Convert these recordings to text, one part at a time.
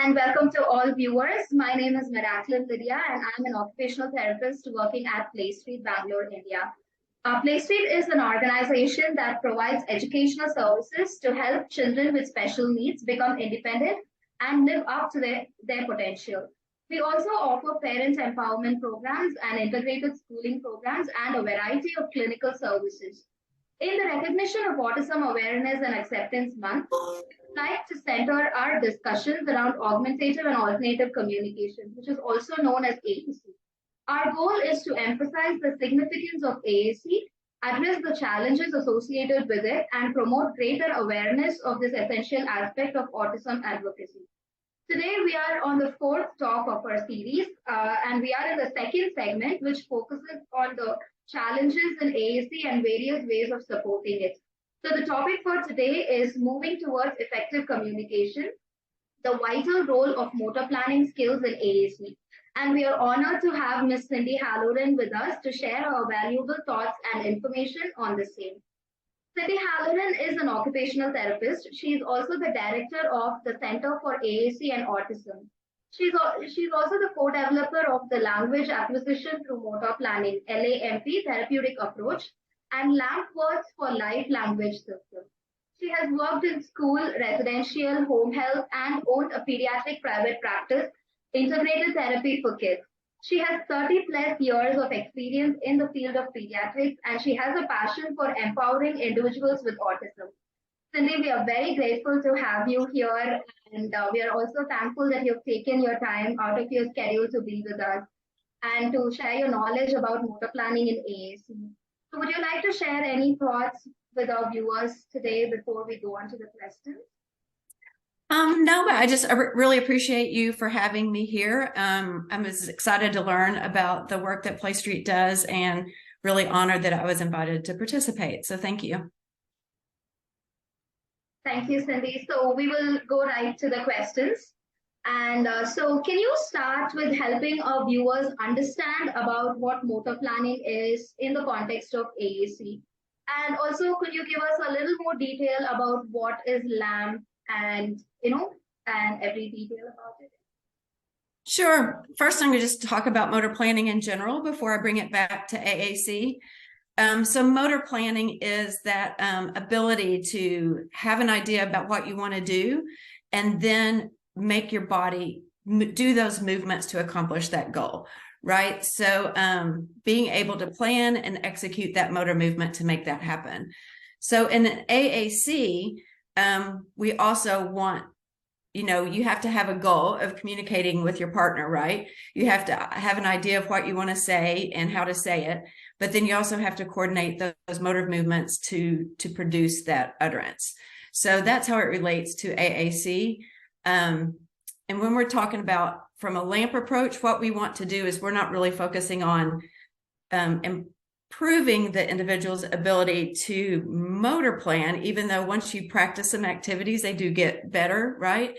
and welcome to all viewers. My name is Miraculin Lydia, and I'm an occupational therapist working at PlayStreet, Bangalore, India. PlayStreet is an organization that provides educational services to help children with special needs become independent and live up to their potential. We also offer parent empowerment programs and integrated schooling programs and a variety of clinical services. In the recognition of Autism Awareness and Acceptance Month, we'd like to center our discussions around augmentative and alternative communication, which is also known as AAC. Our goal is to emphasize the significance of AAC, address the challenges associated with it, and promote greater awareness of this essential aspect of autism advocacy. Today, we are on the fourth talk of our series, and we are in the second segment, which focuses on the challenges in AAC and various ways of supporting it. So the topic for today is moving towards effective communication, the vital role of motor planning skills in AAC. And we are honored to have Ms. Cindy Halloran with us to share her valuable thoughts and information on the same. Cindy Halloran is an occupational therapist. She is also the director of the Center for AAC and Autism. She's also the co-developer of the Language Acquisition Through Motor Planning, LAMP therapeutic approach, and LAMP words for Life Language System. She has worked in school, residential, home health, and owned a pediatric private practice, integrated therapy for kids. She has 30 plus years of experience in the field of pediatrics, and she has a passion for empowering individuals with autism. Cindy, we are very grateful to have you here, and we are also thankful that you've taken your time out of your schedule to be with us and to share your knowledge about motor planning in AAC. So would you like to share any thoughts with our viewers today before we go on to the questions? No, but I really appreciate you for having me here. I'm as excited to learn about the work that PlayStreet does and really honored that I was invited to participate. So thank you. Thank you, Cindy. So we will go right to the questions. And so can you start with helping our viewers understand about what motor planning is in the context of AAC? And also, could you give us a little more detail about what is LAMP and, and every detail about it? Sure. First, I'm going to just talk about motor planning in general before I bring it back to AAC. So motor planning is that ability to have an idea about what you want to do and then make your body do those movements to accomplish that goal, right? So being able to plan and execute that motor movement to make that happen. So in an AAC, we also want, you have to have a goal of communicating with your partner, right? You have to have an idea of what you want to say and how to say it, but then you also have to coordinate those motor movements to produce that utterance. So that's how it relates to AAC. And when we're talking about from a LAMP approach, what we want to do is we're not really focusing on improving the individual's ability to motor plan, even though once you practice some activities, they do get better, right?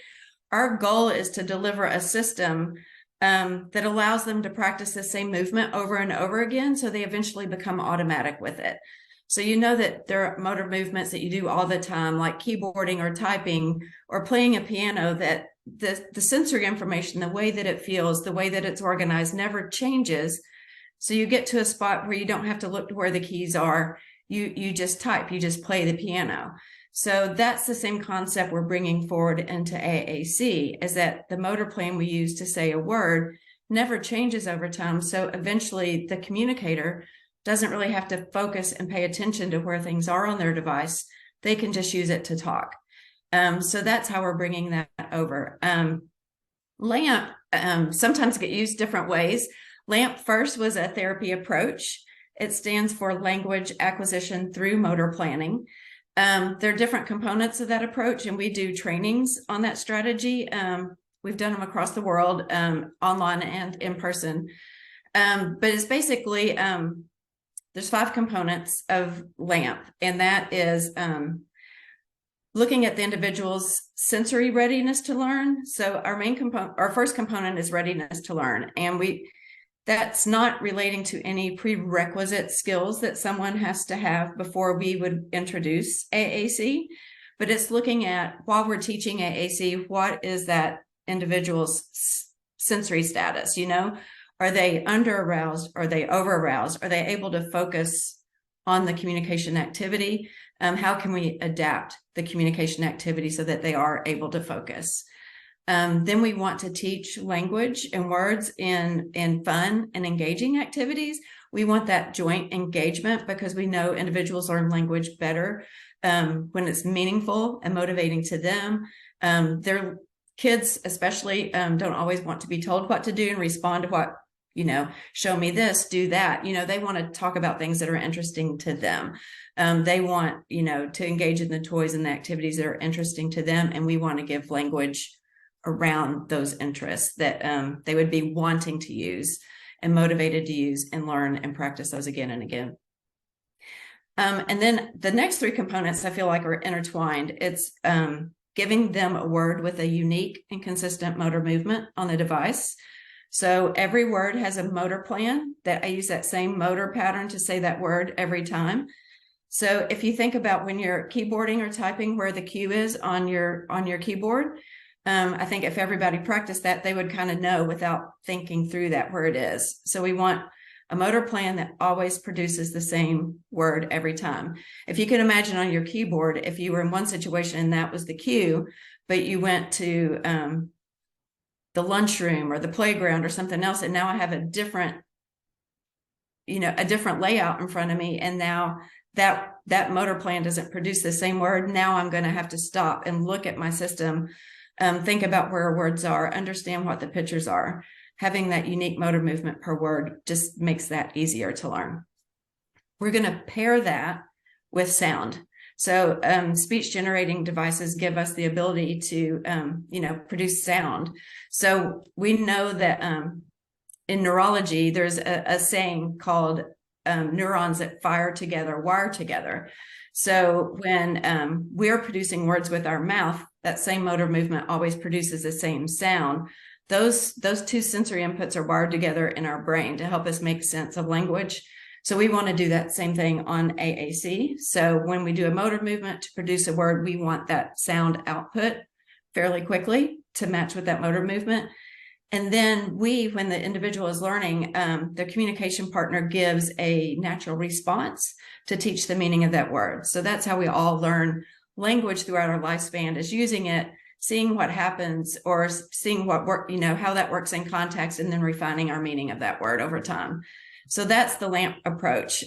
Our goal is to deliver a system that allows them to practice the same movement over and over again, so they eventually become automatic with it. So you know that there are motor movements that you do all the time, like keyboarding or typing or playing a piano, that the sensory information, the way that it feels, the way that it's organized never changes. So you get to a spot where you don't have to look to where the keys are. You just type, you just play the piano. So that's the same concept we're bringing forward into AAC, is that the motor plan we use to say a word never changes over time. So eventually the communicator doesn't really have to focus and pay attention to where things are on their device. They can just use it to talk. So that's how we're bringing that over. LAMP sometimes get used different ways. LAMP first was a therapy approach. It stands for Language Acquisition Through Motor Planning. There are different components of that approach, and we do trainings on that strategy. We've done them across the world, online and in person. But it's basically, there's 5 components of LAMP, and that is looking at the individual's sensory readiness to learn. So our first component is readiness to learn, and that's not relating to any prerequisite skills that someone has to have before we would introduce AAC, but it's looking at, while we're teaching AAC, what is that individual's sensory status. Are they under aroused? Are they over aroused? Are they able to focus on the communication activity? How can we adapt the communication activity so that they are able to focus? Then we want to teach language and words in fun and engaging activities. We want that joint engagement because we know individuals learn language better when it's meaningful and motivating to them. Their kids especially don't always want to be told what to do and respond to what, show me this, do that. They want to talk about things that are interesting to them. They want, to engage in the toys and the activities that are interesting to them. And we want to give language around those interests that they would be wanting to use and motivated to use and learn and practice those again and again. And then the next three components I feel like are intertwined. It's giving them a word with a unique and consistent motor movement on the device. So every word has a motor plan that I use that same motor pattern to say that word every time. So if you think about when you're keyboarding or typing where the cue is on your keyboard, I think if everybody practiced that, they would kind of know without thinking through that where it is. So we want a motor plan that always produces the same word every time. If you can imagine on your keyboard, if you were in one situation and that was the cue, but you went to the lunchroom or the playground or something else, and now I have a different layout in front of me, and now that motor plan doesn't produce the same word. Now I'm going to have to stop and look at my system, think about where words are, understand what the pictures are. Having that unique motor movement per word just makes that easier to learn. We're going to pair that with sound. So speech generating devices give us the ability to, produce sound. So we know that in neurology, there's a saying called neurons that fire together, wire together. So when we're producing words with our mouth, that same motor movement always produces the same sound. Those two sensory inputs are wired together in our brain to help us make sense of language. So we want to do that same thing on AAC. So when we do a motor movement to produce a word, we want that sound output fairly quickly to match with that motor movement. And then when the individual is learning, the communication partner gives a natural response to teach the meaning of that word. So that's how we all learn language throughout our lifespan, is using it, seeing what happens, or seeing what work, how that works in context, and then refining our meaning of that word over time. So that's the LAMP approach.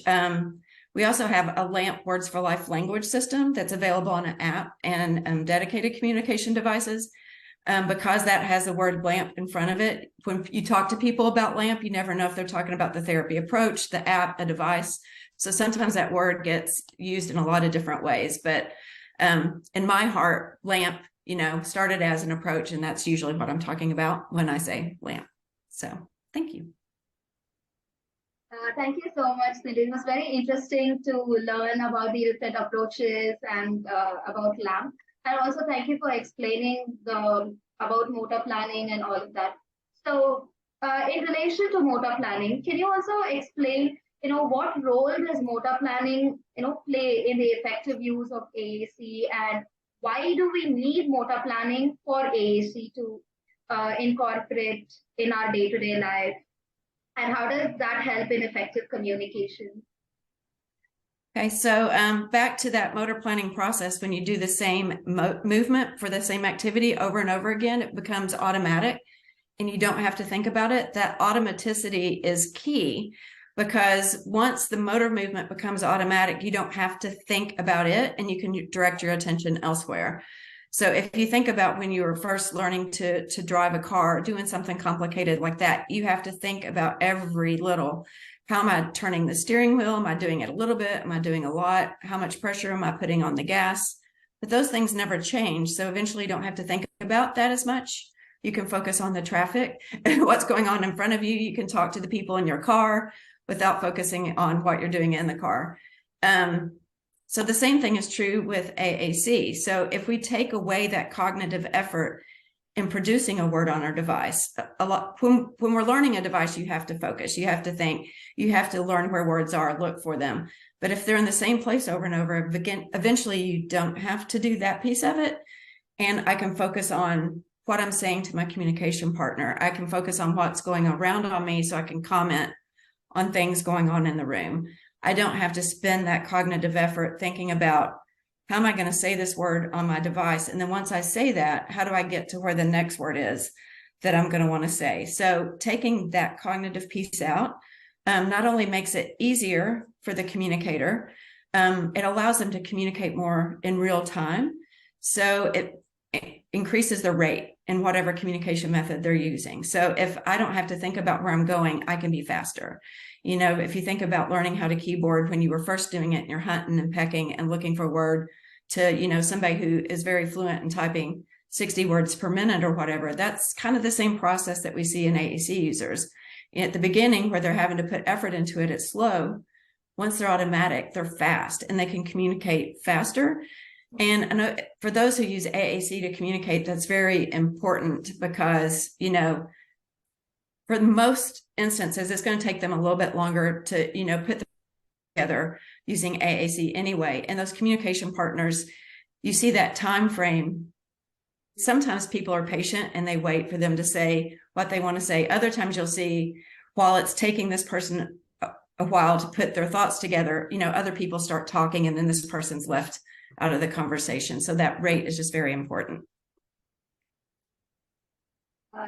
We also have a LAMP Words for Life language system that's available on an app and dedicated communication devices. Because that has the word LAMP in front of it, when you talk to people about LAMP, you never know if they're talking about the therapy approach, the app, a device. So sometimes that word gets used in a lot of different ways. But in my heart, LAMP, started as an approach, and that's usually what I'm talking about when I say LAMP. So thank you. Thank you so much, Cindy. It was very interesting to learn about the different approaches and about LAMP. And also thank you for explaining about motor planning and all of that. So in relation to motor planning, can you also explain, what role does motor planning, play in the effective use of AAC, and why do we need motor planning for AAC to incorporate in our day-to-day life? And how does that help in effective communication? Okay, so back to that motor planning process, when you do the same movement for the same activity over and over again, it becomes automatic and you don't have to think about it. That automaticity is key, because once the motor movement becomes automatic, you don't have to think about it and you can direct your attention elsewhere. So if you think about when you were first learning to drive a car, doing something complicated like that, you have to think about every little. How am I turning the steering wheel? Am I doing it a little bit? Am I doing a lot? How much pressure am I putting on the gas? But those things never change. So eventually you don't have to think about that as much. You can focus on the traffic, what's going on in front of you. You can talk to the people in your car without focusing on what you're doing in the car. So the same thing is true with AAC. So if we take away that cognitive effort in producing a word on our device, when we're learning a device, you have to focus, you have to think, you have to learn where words are, look for them. But if they're in the same place over and over, eventually you don't have to do that piece of it. And I can focus on what I'm saying to my communication partner. I can focus on what's going around on me so I can comment on things going on in the room. I don't have to spend that cognitive effort thinking about how am I going to say this word on my device? And then once I say that, how do I get to where the next word is that I'm going to want to say? So taking that cognitive piece out not only makes it easier for the communicator, it allows them to communicate more in real time. So it increases the rate in whatever communication method they're using. So if I don't have to think about where I'm going, I can be faster. You know, if you think about learning how to keyboard when you were first doing it and you're hunting and pecking and looking for a word to, you know, somebody who is very fluent in typing 60 words per minute or whatever, that's kind of the same process that we see in AAC users. At the beginning, where they're having to put effort into it, it's slow. Once they're automatic, they're fast and they can communicate faster. And I know for those who use AAC to communicate, that's very important because, you know, for most instances, it's going to take them a little bit longer to, you know, put them together using AAC anyway. And those communication partners, you see that time frame. Sometimes people are patient and they wait for them to say what they want to say. Other times you'll see while it's taking this person a while to put their thoughts together, you know, other people start talking and then this person's left out of the conversation. So that rate is just very important.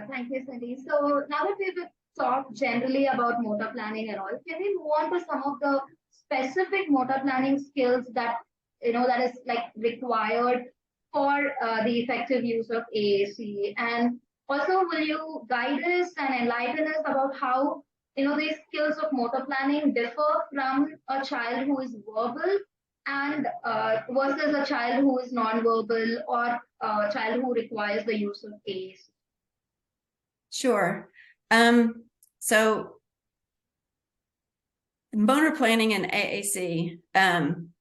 Thank you, Cindy. So now that we've talked generally about motor planning and all, can we move on to some of the specific motor planning skills that, you know, that is like required for the effective use of AAC? And also, will you guide us and enlighten us about how, you know, these skills of motor planning differ from a child who is verbal and versus a child who is non-verbal or a child who requires the use of AAC? Sure. So motor planning and AAC, I'm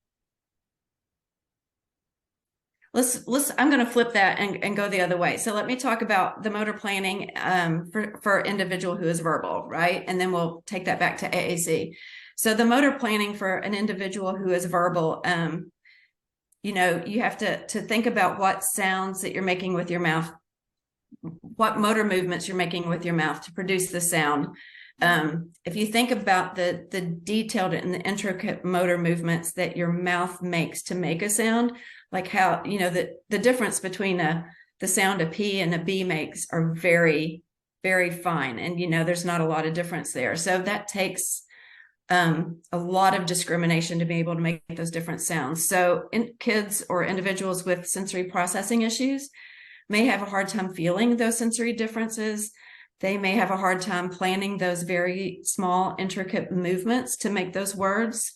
going to flip that and go the other way. So let me talk about the motor planning for an individual who is verbal, right? And then we'll take that back to AAC. So the motor planning for an individual who is verbal, you know, you have to think about what sounds that you're making with your mouth, what motor movements you're making with your mouth to produce the sound. If you think about the detailed and the intricate motor movements that your mouth makes to make a sound, like how, you know, the difference between the sound a P and a B makes are very, very fine. And, you know, there's not a lot of difference there. So that takes a lot of discrimination to be able to make those different sounds. So kids or individuals with sensory processing issues may have a hard time feeling those sensory differences. They may have a hard time planning those very small, intricate movements to make those words.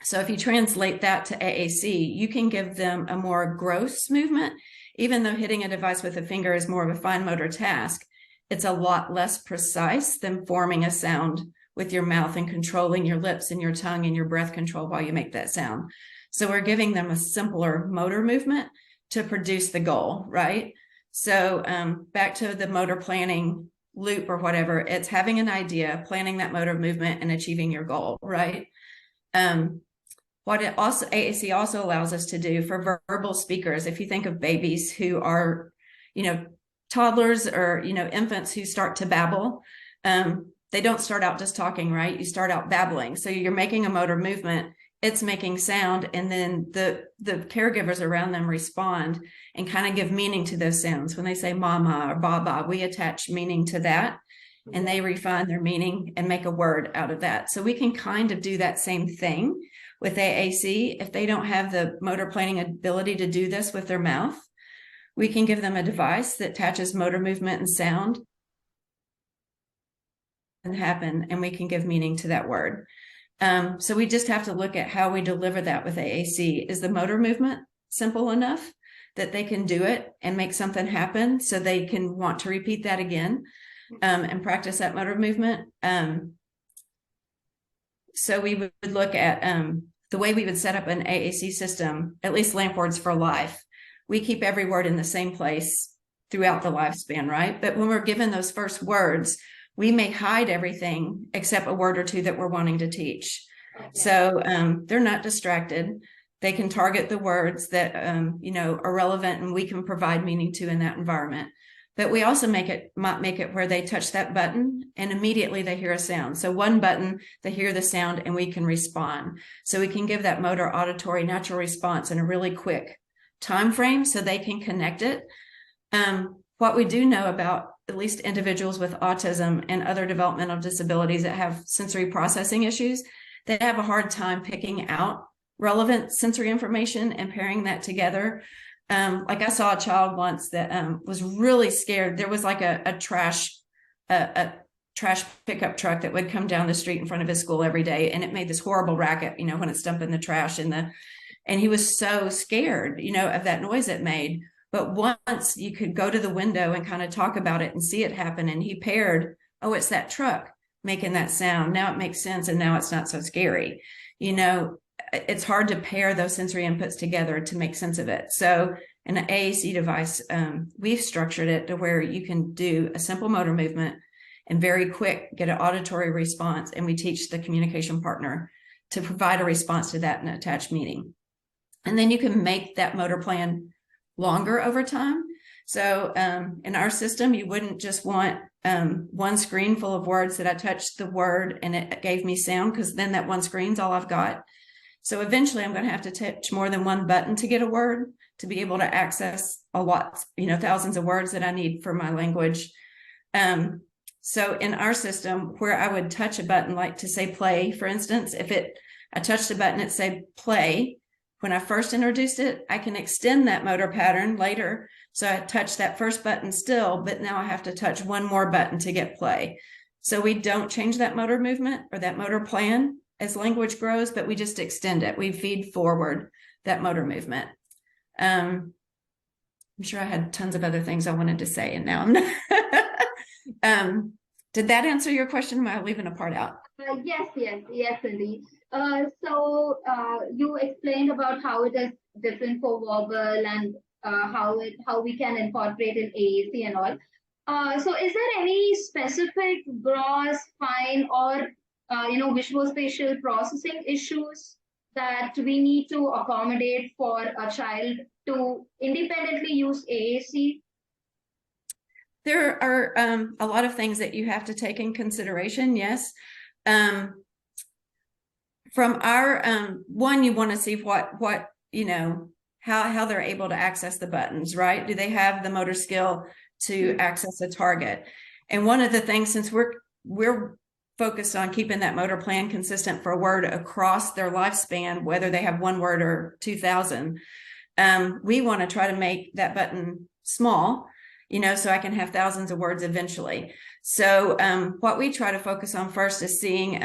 So if you translate that to AAC, you can give them a more gross movement. Even though hitting a device with a finger is more of a fine motor task, it's a lot less precise than forming a sound with your mouth and controlling your lips and your tongue and your breath control while you make that sound. So we're giving them a simpler motor movement to produce the goal, right? So back to the motor planning loop or whatever, it's having an idea, planning that motor movement and achieving your goal, right? What it also, AAC also allows us to do for verbal speakers, if you think of babies who are, you know, toddlers or, you know, infants who start to babble, they don't start out just talking, right? You start out babbling. So you're making a motor movement, it's making sound, and then the caregivers around them respond and kind of give meaning to those sounds. When they say mama or baba, we attach meaning to that, and they refine their meaning and make a word out of that. So we can kind of do that same thing with AAC. If they don't have the motor planning ability to do this with their mouth, we can give them a device that attaches motor movement and sound and happen, and we can give meaning to that word. So we just have to look at how we deliver that with AAC. Is the motor movement simple enough that they can do it and make something happen so they can want to repeat that again and practice that motor movement? So we would look at the way we would set up an AAC system, at least lamp words for life. We keep every word in the same place throughout the lifespan, right? But when we're given those first words, we may hide everything except a word or two that we're wanting to teach. Okay. So they're not distracted. They can target the words that, are relevant and we can provide meaning to in that environment. But we also might make it where they touch that button and immediately they hear a sound. So one button, they hear the sound and we can respond. So we can give that motor auditory natural response in a really quick time frame so they can connect it. What we do know about at least individuals with autism and other developmental disabilities that have sensory processing issues, they have a hard time picking out relevant sensory information and pairing that together. Like I saw a child once that was really scared. There was like a trash pickup truck that would come down the street in front of his school every day, and it made this horrible racket, when it's dumping the trash and he was so scared, of that noise it made. But once you could go to the window and kind of talk about it and see it happen, and he paired, oh, it's that truck making that sound. Now it makes sense, and now it's not so scary. It's hard to pair those sensory inputs together to make sense of it. So in an AAC device, we've structured it to where you can do a simple motor movement and very quick get an auditory response. And we teach the communication partner to provide a response to that and attach meaning. And then you can make that motor plan longer over time. So in our system, you wouldn't just want one screen full of words that I touched the word and it gave me sound, because then that one screen's all I've got. So eventually I'm going to have to touch more than one button to get a word, to be able to access a lot, thousands of words that I need for my language. So in our system, where I would touch a button, like to say play, for instance, I touched a button, it say play. When I first introduced it, I can extend that motor pattern later. So I touch that first button still, but now I have to touch one more button to get play. So we don't change that motor movement or that motor plan as language grows, but we just extend it. We feed forward that motor movement. I'm sure I had tons of other things I wanted to say, and now I'm not. Did that answer your question? Am I leaving a part out? Yes, indeed. So you explained about how it is different for verbal and how we can incorporate in AAC and all. So is there any specific gross, fine, or visual-spatial processing issues that we need to accommodate for a child to independently use AAC? There are a lot of things that you have to take in consideration, yes. From our one, you want to see what how they're able to access the buttons, right? Do they have the motor skill to access a target? And one of the things, since we're focused on keeping that motor plan consistent for a word across their lifespan, whether they have one word or 2,000, we want to try to make that button small, so I can have thousands of words eventually. So what we try to focus on first is seeing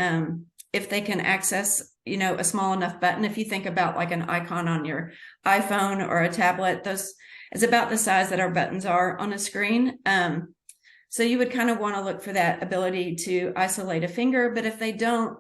if they can access, a small enough button. If you think about like an icon on your iPhone or a tablet, those is about the size that our buttons are on a screen. So you would kind of want to look for that ability to isolate a finger, but if they don't,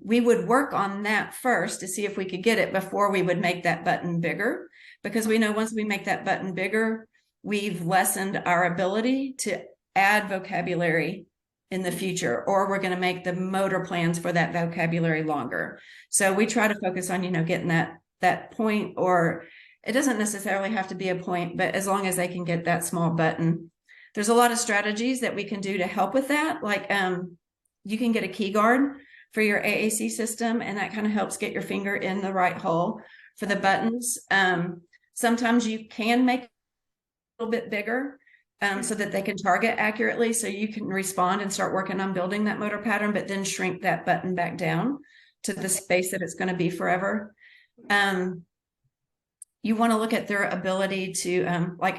we would work on that first to see if we could get it before we would make that button bigger, because we know once we make that button bigger, we've lessened our ability to add vocabulary in the future, or we're going to make the motor plans for that vocabulary longer. So we try to focus on, getting that point, or it doesn't necessarily have to be a point, but as long as they can get that small button. There's a lot of strategies that we can do to help with that. Like you can get a key guard for your AAC system, and that kind of helps get your finger in the right hole for the buttons. Sometimes you can make it a little bit bigger so that they can target accurately, so you can respond and start working on building that motor pattern, but then shrink that button back down to the space that it's going to be forever. You want to look at their ability to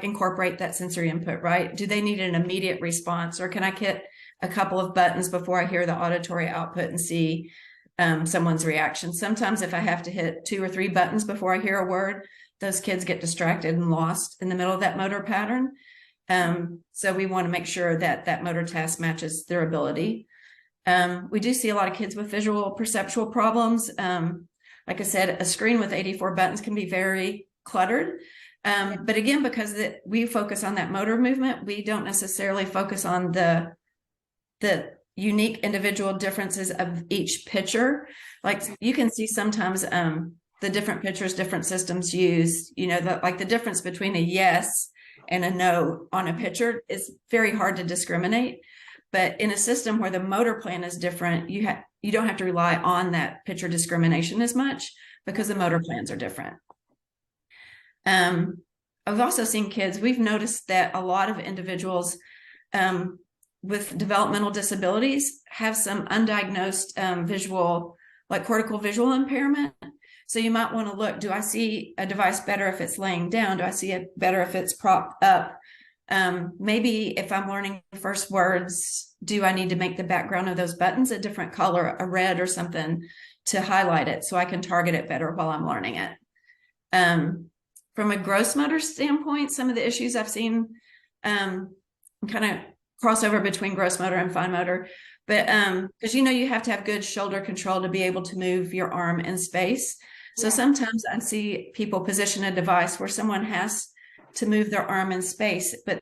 incorporate that sensory input, right? Do they need an immediate response, or can I hit a couple of buttons before I hear the auditory output and see someone's reaction? Sometimes if I have to hit 2 or 3 buttons before I hear a word, those kids get distracted and lost in the middle of that motor pattern. So we want to make sure that that motor task matches their ability. We do see a lot of kids with visual perceptual problems. Like I said, a screen with 84 buttons can be very cluttered. But again, because we focus on that motor movement, we don't necessarily focus on the unique individual differences of each picture. Like you can see sometimes the the different pictures different systems use, like the difference between a yes and a no on a picture is very hard to discriminate. But in a system where the motor plan is different, you don't have to rely on that picture discrimination as much because the motor plans are different. I've also seen kids, we've noticed that a lot of individuals with developmental disabilities have some undiagnosed visual, like cortical visual impairment. So you might want to look, do I see a device better if it's laying down? Do I see it better if it's propped up? Maybe if I'm learning first words, do I need to make the background of those buttons a different color, a red or something, to highlight it so I can target it better while I'm learning it? From a gross motor standpoint, some of the issues I've seen kind of crossover between gross motor and fine motor, but because you have to have good shoulder control to be able to move your arm in space. So sometimes I see people position a device where someone has to move their arm in space, but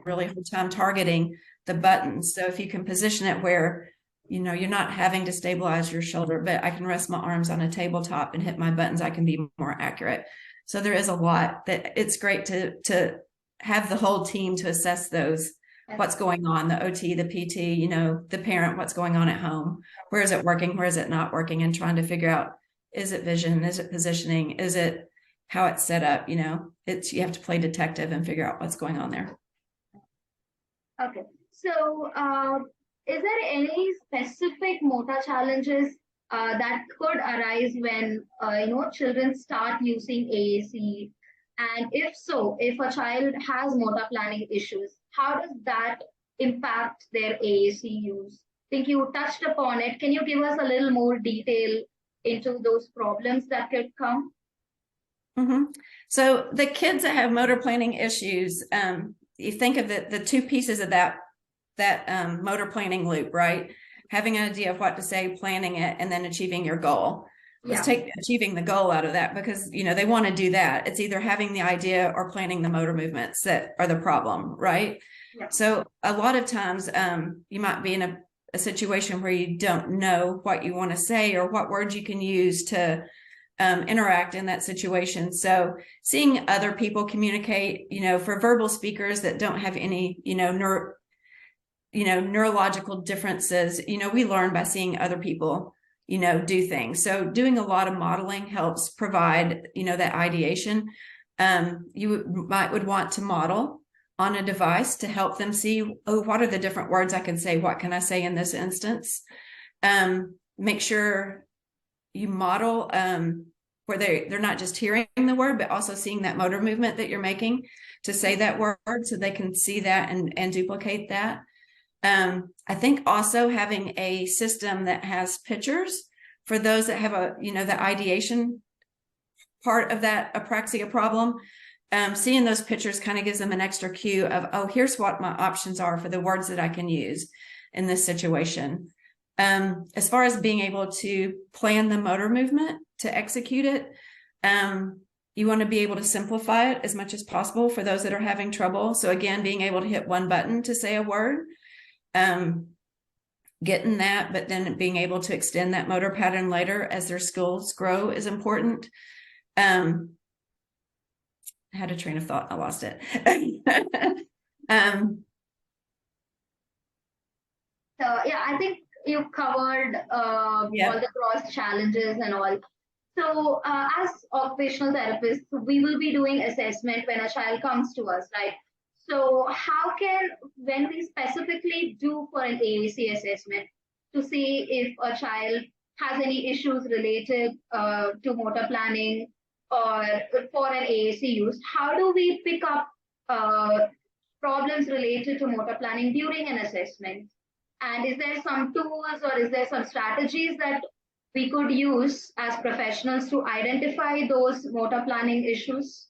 really hard time targeting the buttons. So if you can position it where you're not having to stabilize your shoulder, but I can rest my arms on a tabletop and hit my buttons, I can be more accurate. So there is a lot that it's great to have the whole team to assess those, what's going on, the OT, the PT, the parent, what's going on at home, where is it working, where is it not working, and trying to figure out, is it vision, is it positioning, is it how it's set up? You have to play detective and figure out what's going on there. Okay, so is there any specific motor challenges that could arise when children start using AAC? And if so, if a child has motor planning issues, how does that impact their AAC use? I think you touched upon it. Can you give us a little more detail into those problems that could come? Mm-hmm. So the kids that have motor planning issues, you think of the two pieces of that motor planning loop, right? Having an idea of what to say, planning it, and then achieving your goal. Let's take achieving the goal out of that, because they want to do that. It's either having the idea or planning the motor movements that are the problem, right? So a lot of times you might be in a situation where you don't know what you want to say or what words you can use to interact in that situation. So seeing other people communicate, for verbal speakers that don't have any, neurological differences, we learn by seeing other people, do things. So doing a lot of modeling helps provide, that ideation. You would want to model on a device to help them see, oh, what are the different words I can say? What can I say in this instance? Make sure you model where they're not just hearing the word, but also seeing that motor movement that you're making to say that word, so they can see that and duplicate that. I think also having a system that has pictures for those that have the ideation part of that apraxia problem. Seeing those pictures kind of gives them an extra cue of, oh, here's what my options are for the words that I can use in this situation. As far as being able to plan the motor movement to execute it, you want to be able to simplify it as much as possible for those that are having trouble. So again, being able to hit one button to say a word, getting that, but then being able to extend that motor pattern later as their skills grow is important. I had a train of thought, I lost it. So yeah, I think you've covered all the cross challenges and all. So as occupational therapists, we will be doing assessment when a child comes to us, right? So when we specifically do for an AAC assessment to see if a child has any issues related to motor planning or for an AAC use, how do we pick up problems related to motor planning during an assessment? And is there some tools or is there some strategies that we could use as professionals to identify those motor planning issues?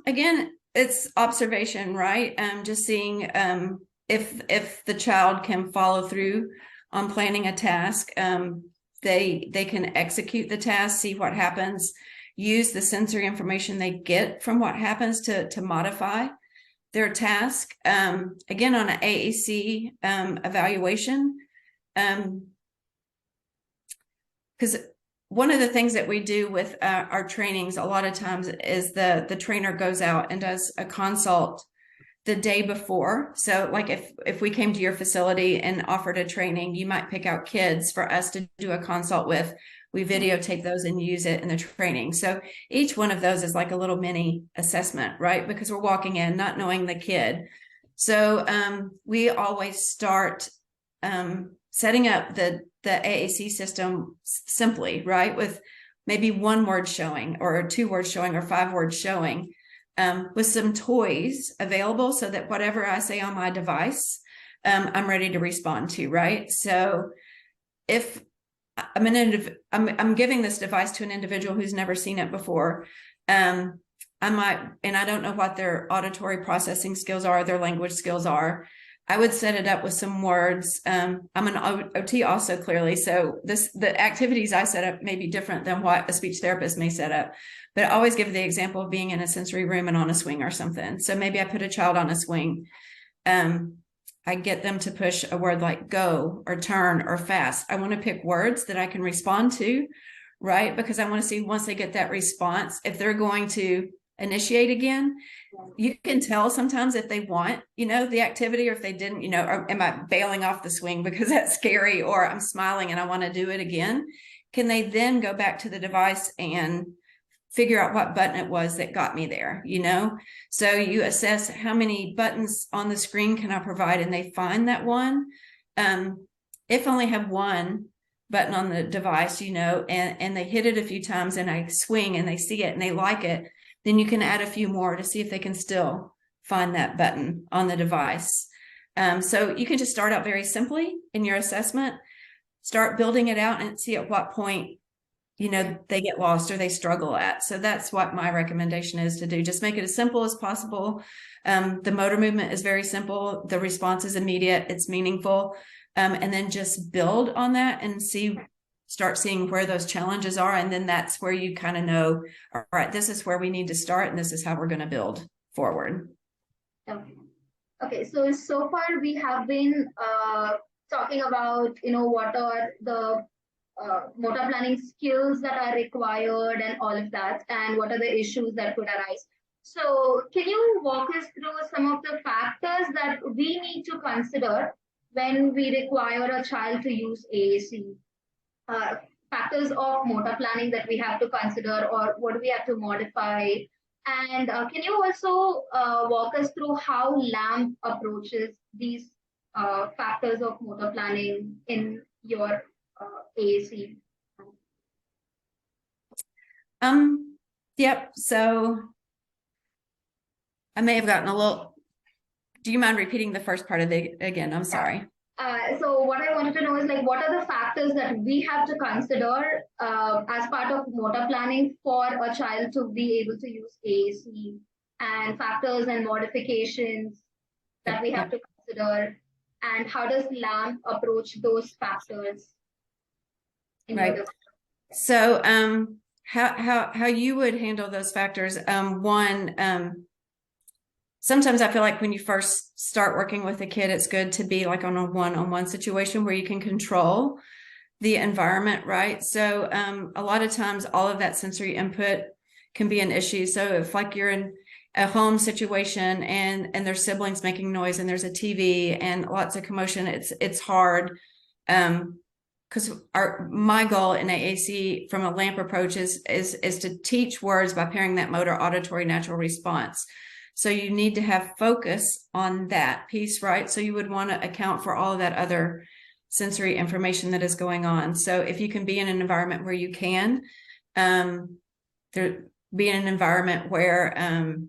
Again, it's observation, right? Just seeing if the child can follow through on planning a task, they can execute the task, see what happens, use the sensory information they get from what happens to modify their task. Again, on an AAC evaluation, because one of the things that we do with our trainings a lot of times is the trainer goes out and does a consult the day before. So like if we came to your facility and offered a training, you might pick out kids for us to do a consult with. We videotape those and use it in the training. So each one of those is like a little mini assessment, right? Because we're walking in not knowing the kid. So we always start setting up the AAC system simply, right? With maybe 1 word showing or 2 words showing or 5 words showing, with some toys available so that whatever I say on my device, I'm ready to respond to, right? So if I'm giving this device to an individual who's never seen it before, I might, and I don't know what their auditory processing skills are, their language skills are. I would set it up with some words. I'm an OT also, clearly. So the activities I set up may be different than what a speech therapist may set up. But I always give the example of being in a sensory room and on a swing or something. So maybe I put a child on a swing. I get them to push a word like go or turn or fast. I want to pick words that I can respond to, right? Because I want to see once they get that response, if they're going to initiate again. You can tell sometimes if they want, the activity, or if they didn't, or am I bailing off the swing because that's scary, or I'm smiling and I want to do it again. Can they then go back to the device and figure out what button it was that got me there, So you assess how many buttons on the screen can I provide, and they find that one. If I only have one button on the device, and they hit it a few times and I swing and they see it and they like it, then you can add a few more to see if they can still find that button on the device. So you can just start out very simply in your assessment, start building it out and see at what point, they get lost or they struggle at. So that's what my recommendation is to do. Just make it as simple as possible. The motor movement is very simple. The response is immediate. It's meaningful. And then just build on that and start seeing where those challenges are. And then that's where you kind of know, all right, this is where we need to start and this is how we're going to build forward. Okay. So far we have been talking about, what are the motor planning skills that are required and all of that, and what are the issues that could arise. So can you walk us through some of the factors that we need to consider when we require a child to use AAC? Factors of motor planning that we have to consider, or what do we have to modify? And can you also walk us through how LAMP approaches these factors of motor planning in your AAC? Yep. So I may have gotten a little, do you mind repeating the first part of it again? I'm sorry. So what I wanted to know is what are the factors that we have to consider as part of motor planning for a child to be able to use AAC, and factors and modifications that we have to consider, and how does LAMP approach those factors? Right. So how you would handle those factors. Sometimes I feel like when you first start working with a kid, it's good to be like on a one-on-one situation where you can control the environment, right? So a lot of times all of that sensory input can be an issue. So if like you're in a home situation and there's siblings making noise and there's a TV and lots of commotion, it's hard. Because my goal in AAC from a LAMP approach is to teach words by pairing that motor auditory natural response. So you need to have focus on that piece, right? So you would want to account for all of that other sensory information that is going on. So if you can be in an environment where you can, be in an environment where,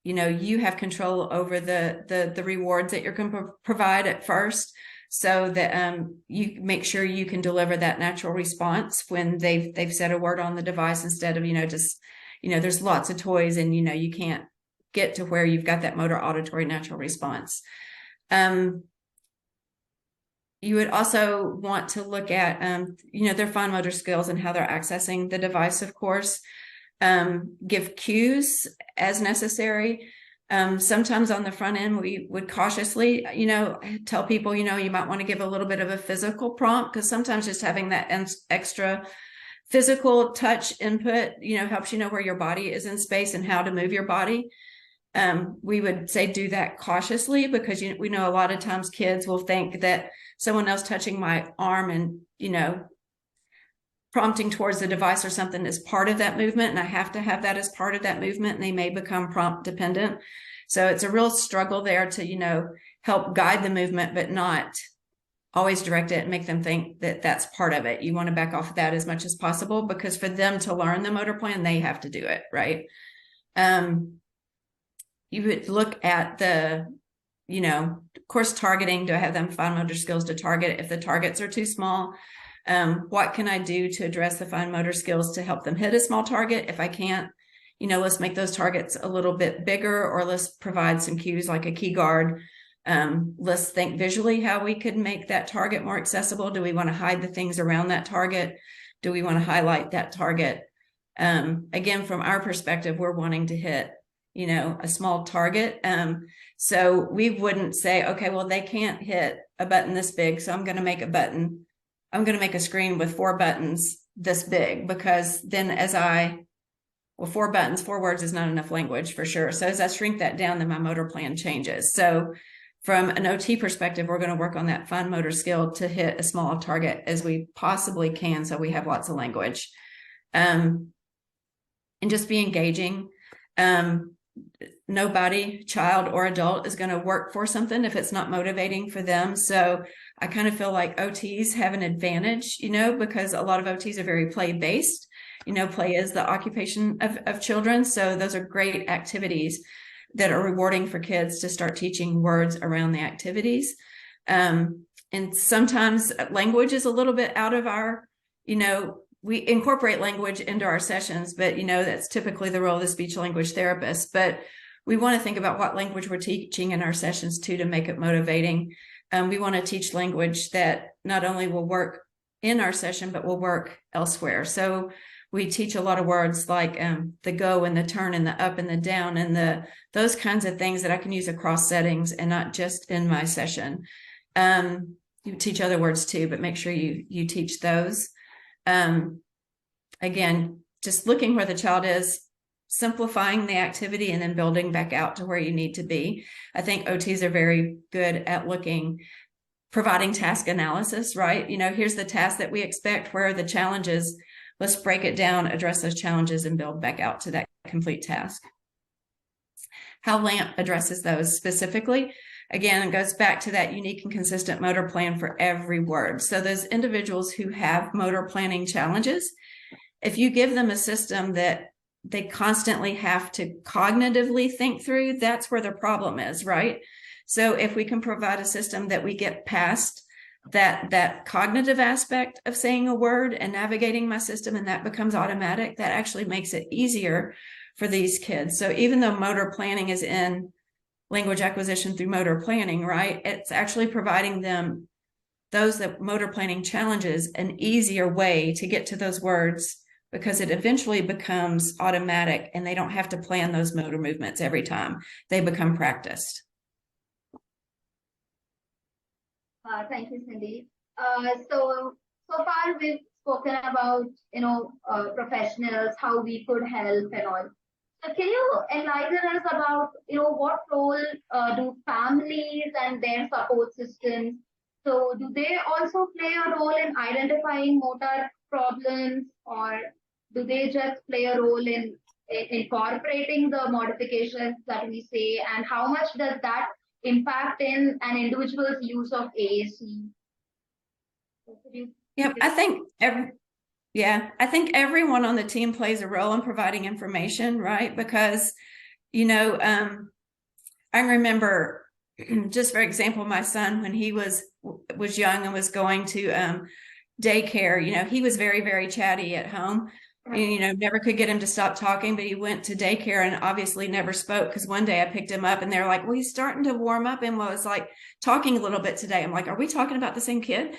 you have control over the rewards that you're going to provide at first, so that you make sure you can deliver that natural response when they've said a word on the device, instead of, there's lots of toys and, you can't get to where you've got that motor auditory natural response. You would also want to look at, their fine motor skills and how they're accessing the device, of course. Give cues as necessary. Sometimes on the front end, we would cautiously, tell people, you might want to give a little bit of a physical prompt, because sometimes just having that extra physical touch input, helps you know where your body is in space and how to move your body. We would say do that cautiously, because we know a lot of times kids will think that someone else touching my arm and, prompting towards the device or something is part of that movement, and I have to have that as part of that movement, and they may become prompt dependent. So it's a real struggle there to, help guide the movement, but not always direct it and make them think that that's part of it. You want to back off of that as much as possible, because for them to learn the motor plan, they have to do it, right? You would look at the, course targeting. Do I have them fine motor skills to target? If the targets are too small, what can I do to address the fine motor skills to help them hit a small target? If I can't, let's make those targets a little bit bigger, or let's provide some cues like a key guard. Let's think visually how we could make that target more accessible. Do we want to hide the things around that target? Do we want to highlight that target? Again, from our perspective, we're wanting to hit, a small target. So we wouldn't say, okay, well, they can't hit a button this big, so I'm going to make a screen with 4 buttons this big, because then well, 4 buttons, 4 words is not enough language for sure. So as I shrink that down, then my motor plan changes. So from an OT perspective, we're going to work on that fine motor skill to hit a small target as we possibly can, so we have lots of language. And just be engaging. Nobody, child or adult, is going to work for something if it's not motivating for them. So I kind of feel like OTs have an advantage, because a lot of OTs are very play-based. Play is the occupation of children. So those are great activities that are rewarding for kids to start teaching words around the activities. And sometimes language is a little bit out of our, we incorporate language into our sessions, but that's typically the role of the speech language therapist. But we want to think about what language we're teaching in our sessions too, to make it motivating. We want to teach language that not only will work in our session, but will work elsewhere. So we teach a lot of words like the go and the turn and the up and the down and those kinds of things that I can use across settings and not just in my session. You teach other words too, but make sure you teach those. Again, just looking where the child is, simplifying the activity, and then building back out to where you need to be. I think OTs are very good at providing task analysis, right? Here's the task that we expect. Where are the challenges? Let's break it down, address those challenges, and build back out to that complete task. How LAMP addresses those specifically, again, it goes back to that unique and consistent motor plan for every word. So those individuals who have motor planning challenges, if you give them a system that they constantly have to cognitively think through, that's where the problem is, right? So if we can provide a system that we get past that cognitive aspect of saying a word and navigating my system, and that becomes automatic, that actually makes it easier for these kids. So even though motor planning is in language acquisition through motor planning, right, it's actually providing them, those that motor planning challenges, an easier way to get to those words, because it eventually becomes automatic and they don't have to plan those motor movements every time. They become practiced. Thank you, Cindy. So far we've spoken about, professionals, how we could help and all. So can you enlighten us about, what role do families and their support systems, so do they also play a role in identifying motor problems, or do they just play a role in incorporating the modifications that we say, and how much does that impact in an individual's use of AAC? Yeah, I think everyone on the team plays a role in providing information, right? Because, I remember, just for example, my son, when he was young and was going to daycare, he was very, very chatty at home. And, never could get him to stop talking, but he went to daycare and obviously never spoke, because one day I picked him up and they're like, well, he's starting to warm up and was like talking a little bit today. I'm like, are we talking about the same kid?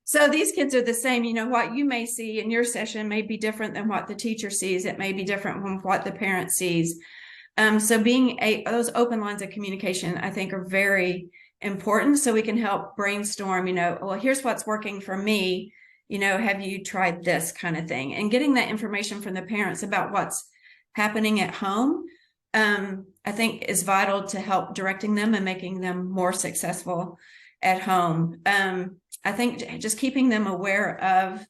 So these kids are the same. What you may see in your session may be different than what the teacher sees. It may be different from what the parent sees. So being those open lines of communication, I think, are very important, so we can help brainstorm, well, here's what's working for me. have you tried this kind of thing? And getting that information from the parents about what's happening at home, I think is vital to help directing them and making them more successful at home. I think just keeping them aware of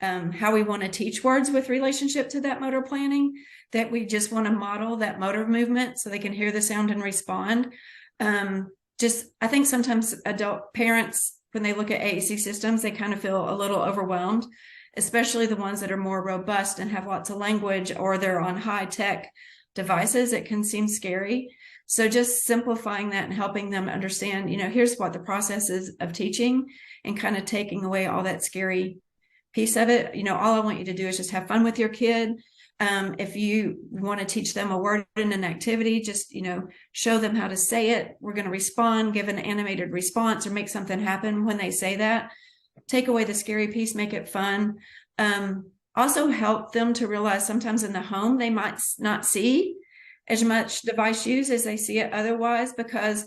how we want to teach words with relationship to that motor planning, that we just want to model that motor movement so they can hear the sound and respond. I think sometimes adult parents, when they look at AAC systems, they kind of feel a little overwhelmed, especially the ones that are more robust and have lots of language, or they're on high tech devices. It can seem scary. So just simplifying that and helping them understand, here's what the process is of teaching, and kind of taking away all that scary piece of it. All I want you to do is just have fun with your kid. If you want to teach them a word in an activity, just, show them how to say it. We're going to respond, give an animated response, or make something happen when they say that. Take away the scary piece, make it fun. Also help them to realize sometimes in the home, they might not see as much device use as they see it otherwise, because,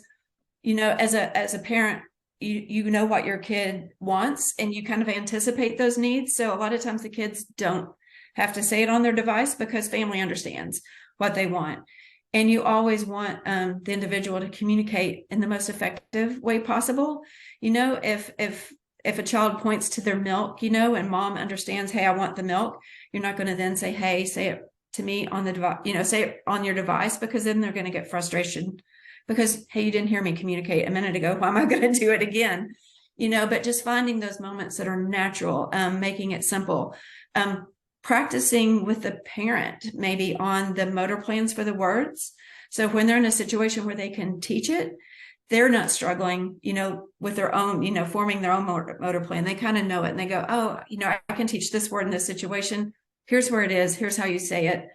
as a parent, you know what your kid wants, and you kind of anticipate those needs. So a lot of times the kids don't have to say it on their device because family understands what they want. And you always want the individual to communicate in the most effective way possible. If a child points to their milk, and mom understands, hey, I want the milk, you're not going to then say, hey, say it to me on the device, say it on your device, because then they're going to get frustration because, hey, you didn't hear me communicate a minute ago. Why am I going to do it again? But just finding those moments that are natural, making it simple. Practicing with the parent, maybe on the motor plans for the words. So when they're in a situation where they can teach it, they're not struggling, with their own, forming their own motor plan. They kind of know it, and they go, oh, I can teach this word in this situation. Here's where it is. Here's how you say it.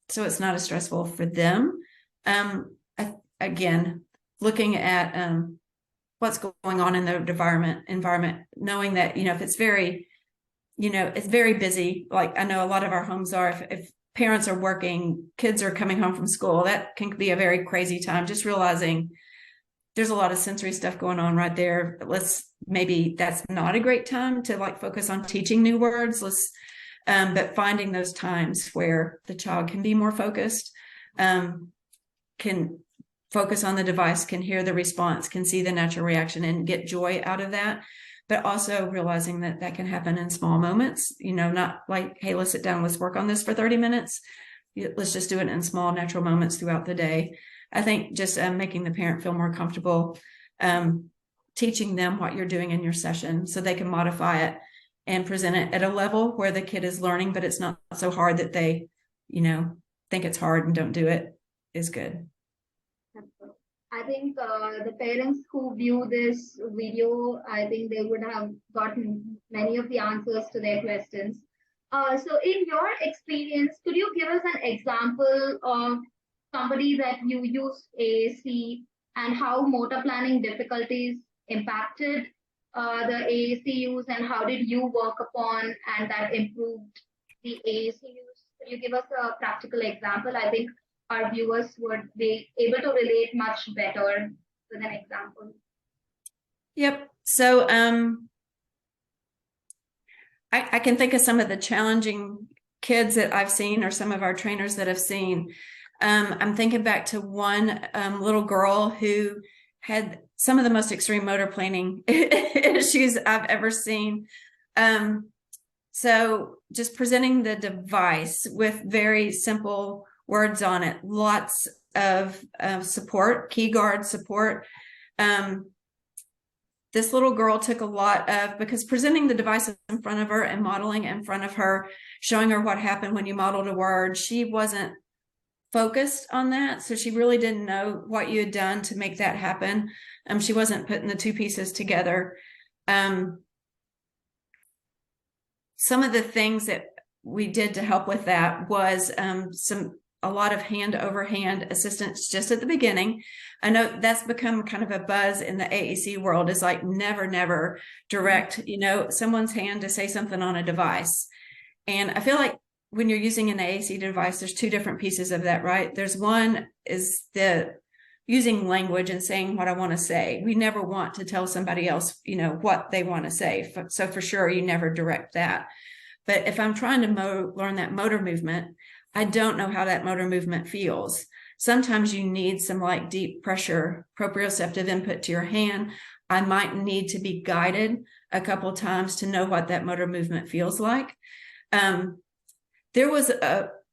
So it's not as stressful for them. Again, looking at what's going on in the environment, knowing that, if it's very, it's very busy. Like I know a lot of our homes are, if parents are working, kids are coming home from school, that can be a very crazy time. Just realizing there's a lot of sensory stuff going on right there. Maybe that's not a great time to focus on teaching new words. But finding those times where the child can be more focused, can focus on the device, can hear the response, can see the natural reaction and get joy out of that. But also realizing that that can happen in small moments, not like, hey, let's sit down, let's work on this for 30 minutes. Let's just do it in small natural moments throughout the day. I think just making the parent feel more comfortable, teaching them what you're doing in your session so they can modify it and present it at a level where the kid is learning, but it's not so hard that they, think it's hard and don't do it, is good. I think the parents who view this video, I think they would have gotten many of the answers to their questions. So in your experience, could you give us an example of somebody that you used AAC and how motor planning difficulties impacted the AAC use, and how did you work upon and that improved the AAC use? Could you give us a practical example? I think our viewers would be able to relate much better with an example. Yep. So I can think of some of the challenging kids that I've seen, or some of our trainers that have seen. I'm thinking back to one little girl who had some of the most extreme motor planning issues I've ever seen. So just presenting the device with very simple words on it, lots of support, key guard support. This little girl took a lot of, because presenting the device in front of her and modeling in front of her, showing her what happened when you modeled a word, she wasn't focused on that. So she really didn't know what you had done to make that happen. She wasn't putting the two pieces together. Some of the things that we did to help with that was a lot of hand over hand assistance just at the beginning. I know that's become kind of a buzz in the AAC world, is like never direct, someone's hand to say something on a device. And I feel like when you're using an AAC device, there's two different pieces of that, right? There's one is the, using language and saying what I want to say. We never want to tell somebody else, what they want to say. So for sure, you never direct that. But if I'm trying to learn that motor movement, I don't know how that motor movement feels. Sometimes you need some like deep pressure proprioceptive input to your hand. I might need to be guided a couple of times to know what that motor movement feels like. There was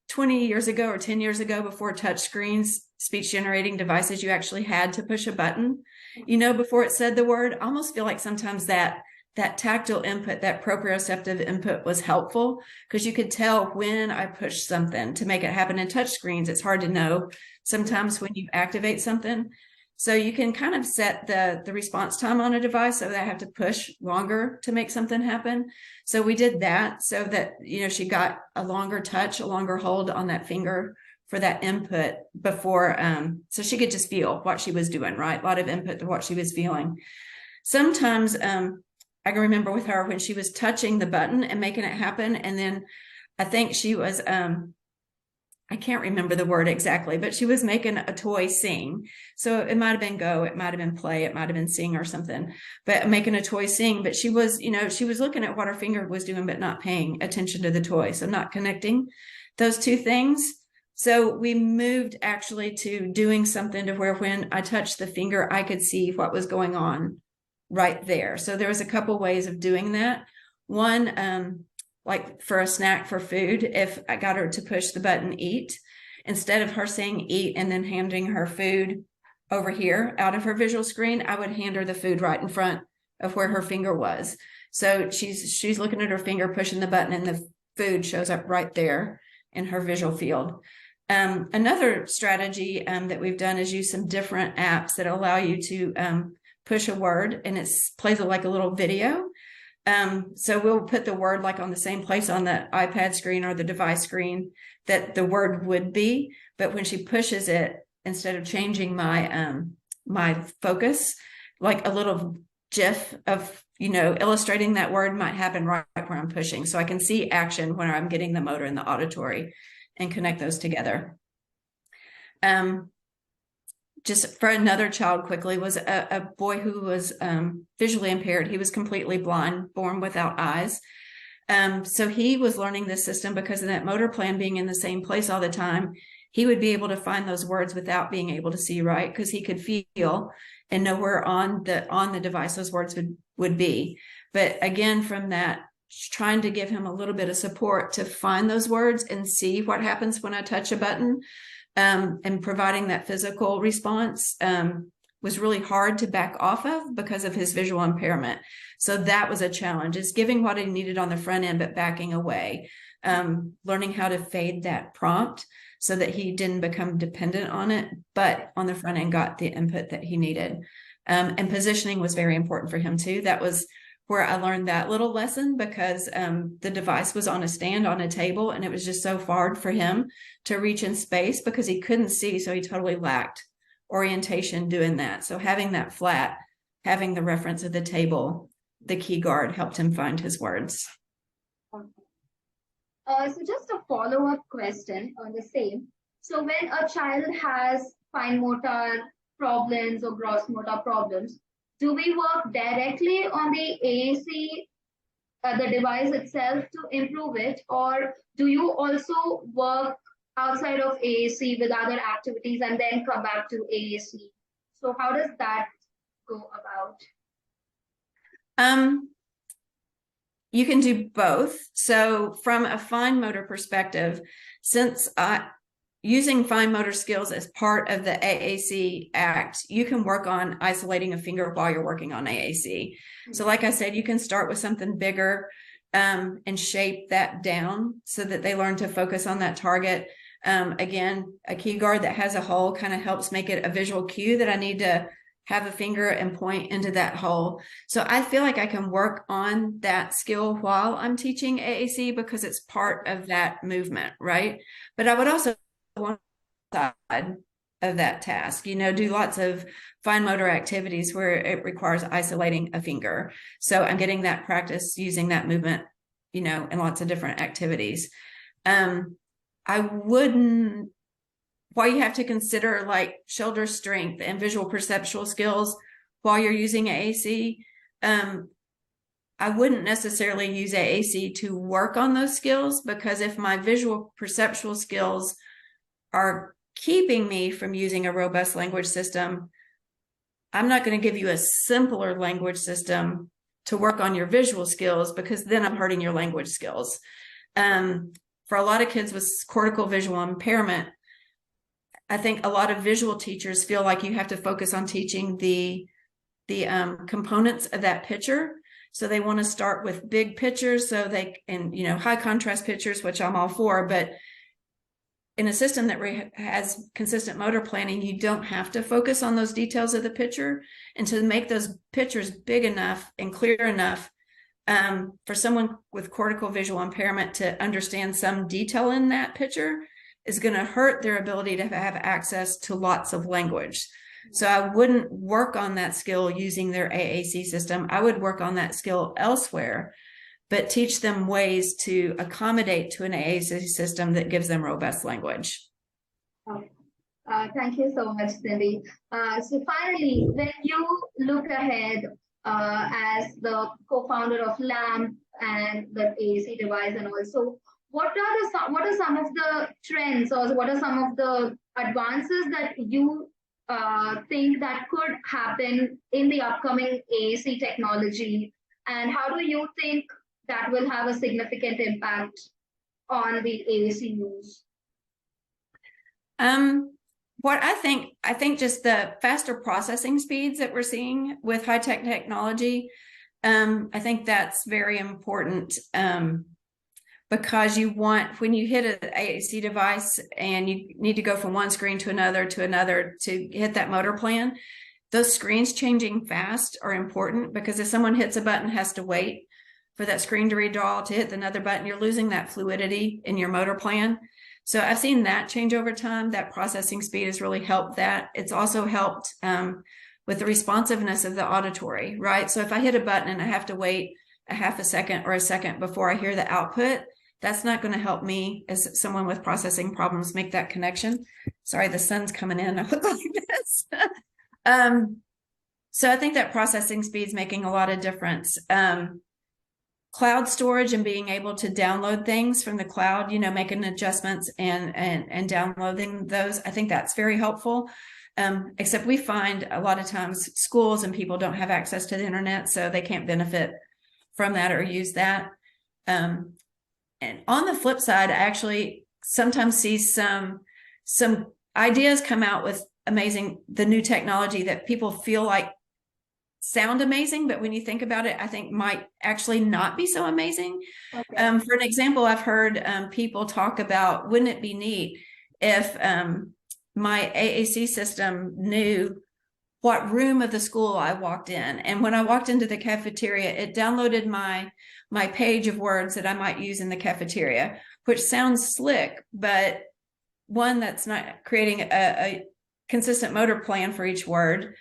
20 years ago or 10 years ago, before touch screens, speech generating devices, you actually had to push a button, before it said the word. I almost feel like sometimes that tactile input, that proprioceptive input was helpful, because you could tell when I pushed something to make it happen. In touch screens, it's hard to know sometimes when you activate something. So you can kind of set the response time on a device so that I have to push longer to make something happen. So we did that so that, she got a longer touch, a longer hold on that finger for that input before, so she could just feel what she was doing, right? A lot of input to what she was feeling. Sometimes I can remember with her when she was touching the button and making it happen. And then I think she was, I can't remember the word exactly, but she was making a toy sing. So it might've been go, it might've been play, it might've been sing or something, but making a toy sing. But she was, she was looking at what her finger was doing, but not paying attention to the toy. So not connecting those two things. So we moved actually to doing something to where when I touched the finger, I could see what was going on right there. So there was a couple ways of doing that. One, like for a snack for food, if I got her to push the button eat, instead of her saying eat and then handing her food over here out of her visual screen, I would hand her the food right in front of where her finger was. So she's looking at her finger, pushing the button, and the food shows up right there in her visual field. Another strategy that we've done is use some different apps that allow you to push a word, and it plays like a little video. So we'll put the word like on the same place on the iPad screen or the device screen that the word would be. But when she pushes it, instead of changing my focus, like a little GIF of, illustrating that word might happen right where I'm pushing. So I can see action when I'm getting the motor and the auditory and connect those together. Just for another child quickly, was a boy who was visually impaired. He was completely blind, born without eyes. So he was learning this system because of that motor plan being in the same place all the time. He would be able to find those words without being able to see, right? Because he could feel and know where on the device those words would be. But again, from that, trying to give him a little bit of support to find those words and see what happens when I touch a button. And providing that physical response was really hard to back off of because of his visual impairment. So that was a challenge, is giving what he needed on the front end, but backing away, learning how to fade that prompt so that he didn't become dependent on it, but on the front end got the input that he needed. And positioning was very important for him too. That was where I learned that little lesson, because the device was on a stand on a table, and it was just so hard for him to reach in space because he couldn't see. So he totally lacked orientation doing that. So having that flat, having the reference of the table, the key guard, helped him find his words. So just a follow-up question on the same. So when a child has fine motor problems or gross motor problems, do we work directly on the AAC, the device itself, to improve it? Or do you also work outside of AAC with other activities and then come back to AAC? So how does that go about? You can do both. So from a fine motor perspective, since using fine motor skills as part of the AAC Act, you can work on isolating a finger while you're working on AAC. So like I said, you can start with something bigger and shape that down so that they learn to focus on that target. Again, a key guard that has a hole kind of helps make it a visual cue that I need to have a finger and point into that hole. So I feel like I can work on that skill while I'm teaching AAC because it's part of that movement, right? But I would also want side of that task, do lots of fine motor activities where it requires isolating a finger. So I'm getting that practice using that movement, in lots of different activities. I wouldn't why you have to consider like shoulder strength and visual perceptual skills while you're using AAC. I wouldn't necessarily use AAC to work on those skills, because if my visual perceptual skills are keeping me from using a robust language system, I'm not going to give you a simpler language system to work on your visual skills, because then I'm hurting your language skills. For a lot of kids with cortical visual impairment, I think a lot of visual teachers feel like you have to focus on teaching the components of that picture. So they want to start with big pictures, so they, and high contrast pictures, which I'm all for, but in a system that has consistent motor planning, you don't have to focus on those details of the picture, and to make those pictures big enough and clear enough for someone with cortical visual impairment to understand some detail in that picture is going to hurt their ability to have access to lots of language. So I wouldn't work on that skill using their AAC system. I would work on that skill elsewhere, but teach them ways to accommodate to an AAC system that gives them robust language. Okay. Thank you so much, Cindy. So finally, when you look ahead as the co-founder of LAMP and the AAC device, and also, what are some of the trends, or what are some of the advances that you think that could happen in the upcoming AAC technology, and how do you think that will have a significant impact on the AAC use? What I think just the faster processing speeds that we're seeing with high-tech technology, I think that's very important, because you want, when you hit an AAC device and you need to go from one screen to another to hit that motor plan, those screens changing fast are important, because if someone hits a button, has to wait for that screen to redraw to hit another button, you're losing that fluidity in your motor plan. So I've seen that change over time. That processing speed has really helped that. It's also helped with the responsiveness of the auditory, right? So if I hit a button and I have to wait a half a second or a second before I hear the output, that's not going to help me as someone with processing problems make that connection. Sorry, the sun's coming in. I look like this. So I think that processing speed is making a lot of difference. Cloud storage and being able to download things from the cloud, making adjustments and downloading those, I think that's very helpful. Except we find a lot of times schools and people don't have access to the internet, so they can't benefit from that or use that. And on the flip side, I actually sometimes see some ideas come out with the new technology that people feel like sound amazing, but when you think about it, I think might actually not be so amazing. Okay. For an example, I've heard people talk about, wouldn't it be neat if my AAC system knew what room of the school I walked in, and when I walked into the cafeteria, it downloaded my page of words that I might use in the cafeteria, which sounds slick, but one, that's not creating a consistent motor plan for each word.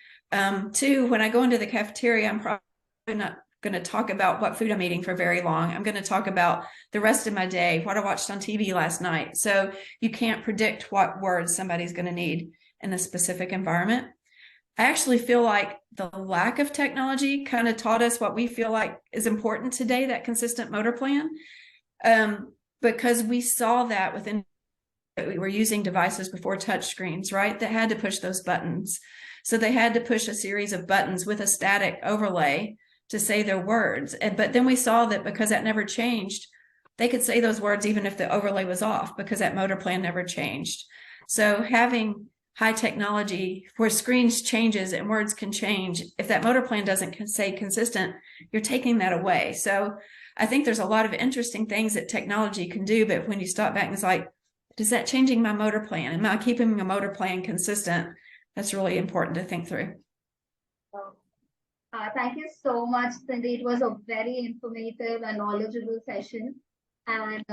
Two, when I go into the cafeteria, I'm probably not going to talk about what food I'm eating for very long. I'm going to talk about the rest of my day, what I watched on TV last night. So you can't predict what words somebody's going to need in a specific environment. I actually feel like the lack of technology kind of taught us what we feel like is important today, that consistent motor plan, because we saw that within, we were using devices before touch screens, right, that had to push those buttons. So they had to push a series of buttons with a static overlay to say their words. But then we saw that because that never changed, they could say those words even if the overlay was off, because that motor plan never changed. So having high technology where screens changes and words can change, if that motor plan doesn't say consistent, you're taking that away. So I think there's a lot of interesting things that technology can do, but when you stop back and it's like, is that changing my motor plan? Am I keeping a motor plan consistent? That's really important to think through. Thank you so much, Cindy. It was a very informative and knowledgeable session. And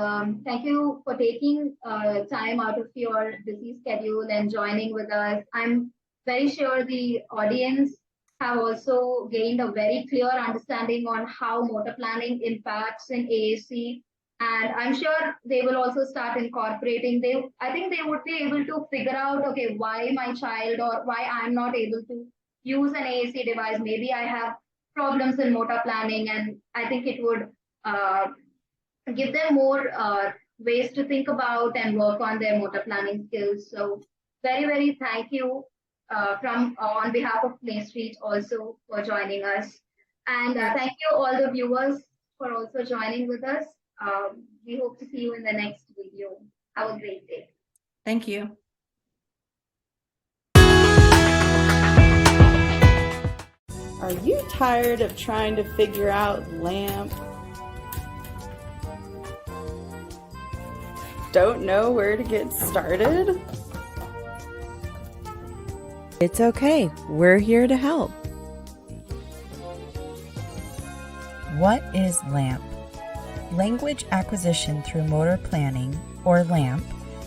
thank you for taking time out of your busy schedule and joining with us. I'm very sure the audience have also gained a very clear understanding on how motor planning impacts in AAC And I'm sure they will also start incorporating. I think they would be able to figure out, okay, why my child or why I'm not able to use an AAC device. Maybe I have problems in motor planning, and I think it would give them more ways to think about and work on their motor planning skills. So very, very thank you from on behalf of PlayStreet also for joining us. And thank you all the viewers for also joining with us. We hope to see you in the next video. Have a great day. Thank you. Are you tired of trying to figure out LAMP? Don't know where to get started? It's okay, we're here to help. What is LAMP? Language Acquisition Through Motor Planning, or LAMP,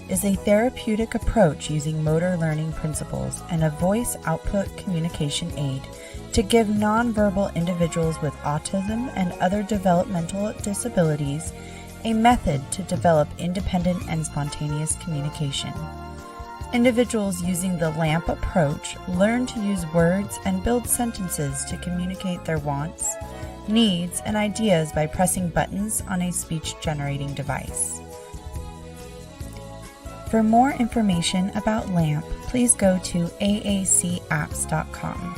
is a therapeutic approach using motor learning principles and a voice output communication aid to give nonverbal individuals with autism and other developmental disabilities a method to develop independent and spontaneous communication. Individuals using the LAMP approach learn to use words and build sentences to communicate their wants, needs, and ideas by pressing buttons on a speech-generating device. For more information about LAMP, please go to aacapps.com.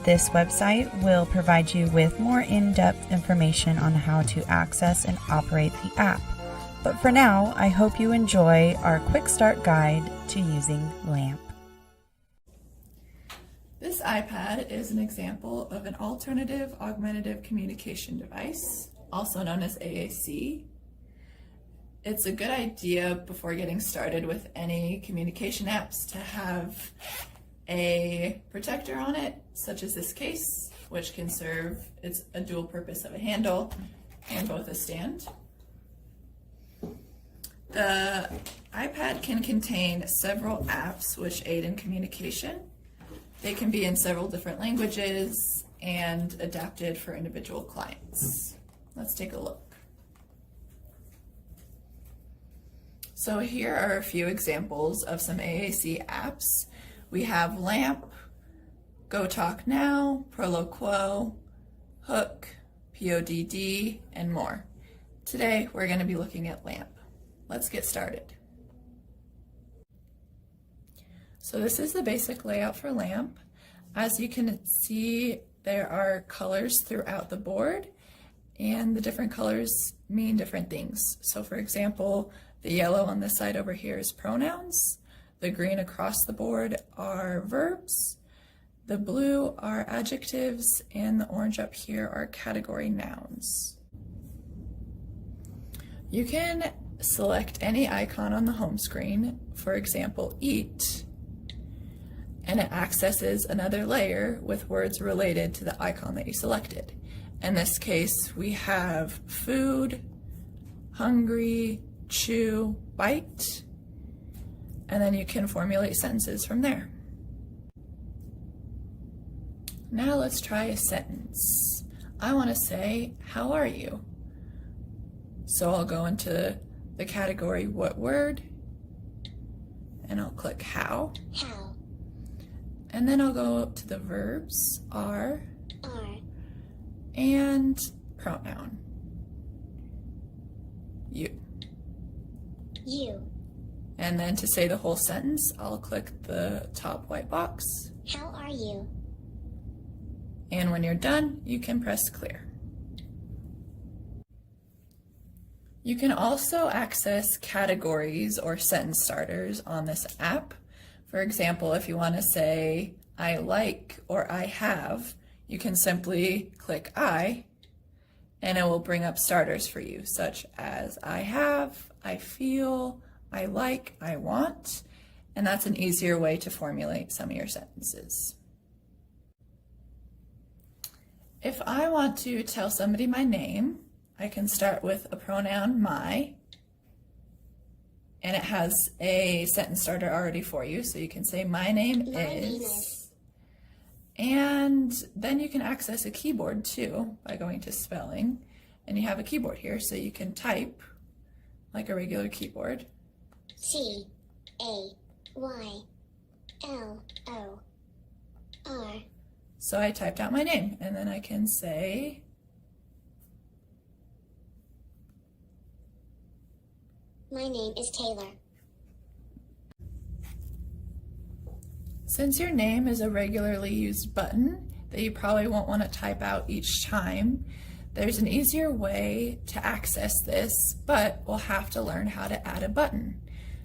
This website will provide you with more in-depth information on how to access and operate the app. But for now, I hope you enjoy our quick start guide to using LAMP. This iPad is an example of an alternative augmentative communication device, also known as AAC. It's a good idea before getting started with any communication apps to have a protector on it, such as this case, which can serve, it's a dual purpose of a handle and both a stand. The iPad can contain several apps which aid in communication. They can be in several different languages and adapted for individual clients. Let's take a look. So here are a few examples of some AAC apps. We have LAMP, Go Talk Now, Proloquo, Hook, PODD, and more. Today we're going to be looking at LAMP. Let's get started. So this is the basic layout for LAMP. As you can see, there are colors throughout the board, and the different colors mean different things. So for example, the yellow on this side over here is pronouns. The green across the board are verbs. The blue are adjectives, and the orange up here are category nouns. You can select any icon on the home screen, for example, eat, and it accesses another layer with words related to the icon that you selected. In this case, we have food, hungry, chew, bite, and then you can formulate sentences from there. Now let's try a sentence. I want to say, how are you? So I'll go into the category what word, and I'll click how. How. And then I'll go up to the verbs are, and pronoun, you. You. And then to say the whole sentence, I'll click the top white box. How are you? And when you're done, you can press clear. You can also access categories or sentence starters on this app. For example, if you want to say, I like or I have, you can simply click I, and it will bring up starters for you, such as I have, I feel, I like, I want, and that's an easier way to formulate some of your sentences. If I want to tell somebody my name, I can start with a pronoun my, and it has a sentence starter already for you, so you can say my name is, and then you can access a keyboard too by going to spelling, and you have a keyboard here so you can type like a regular keyboard. Taylor. So I typed out my name, and then I can say My name is Taylor. Since your name is a regularly used button that you probably won't want to type out each time, there's an easier way to access this, but we'll have to learn how to add a button.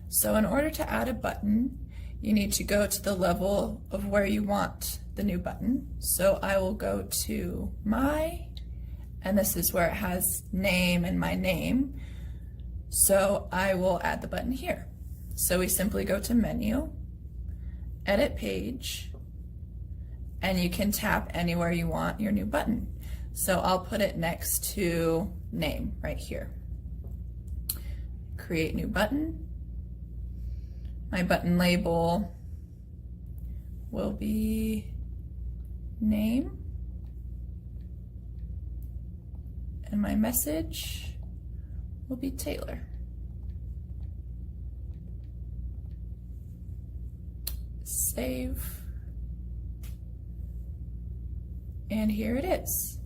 So in order to add a button, you need to go to the level of where you want the new button. So I will go to My, and this is where it has name and my name. So I will add the button here. So we simply go to Menu, Edit Page, and you can tap anywhere you want your new button. So I'll put it next to Name right here. Create New Button. My button label will be Name, and my message will be Taylor. Save, and here it is.